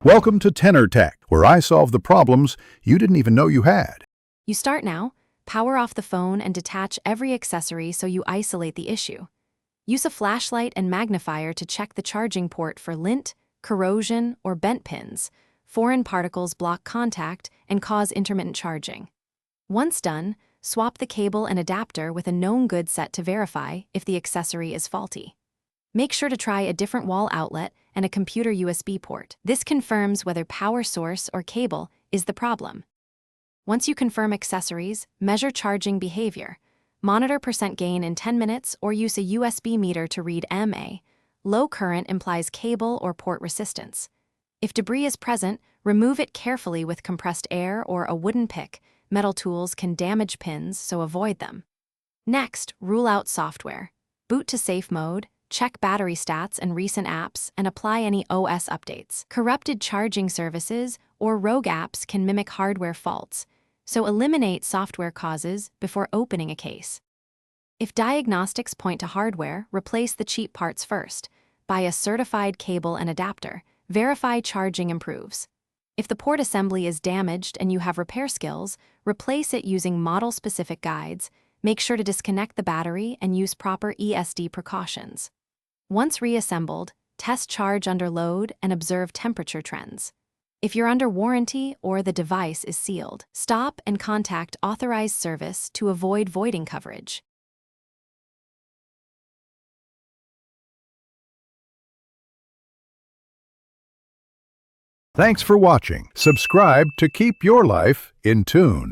Welcome to Tenor Tech, where I solve the problems you didn't even know you had. You start now, power off the phone and detach every accessory so you isolate the issue. Use a flashlight and magnifier to check the charging port for lint, corrosion, or bent pins. Foreign particles block contact and cause intermittent charging. Once done, swap the cable and adapter with a known good set to verify if the accessory is faulty. Make sure to try a different wall outlet and a computer USB port. This confirms whether power source or cable is the problem. Once you confirm accessories, measure charging behavior. Monitor percent gain in 10 minutes or use a USB meter to read MA. Low current implies cable or port resistance. If debris is present, remove it carefully with compressed air or a wooden pick. Metal tools can damage pins, so avoid them. Next, rule out software. Boot to safe mode, check battery stats and recent apps, and apply any OS updates. Corrupted charging services or rogue apps can mimic hardware faults, so eliminate software causes before opening a case. If diagnostics point to hardware, replace the cheap parts first. Buy a certified cable and adapter. Verify charging improves. If the port assembly is damaged and you have repair skills, replace it using model-specific guides. Make sure to disconnect the battery and use proper ESD precautions. Once reassembled, test charge under load and observe temperature trends. If you're under warranty or the device is sealed, stop and contact authorized service to avoid voiding coverage. Thanks for watching. Subscribe to keep your life in tune.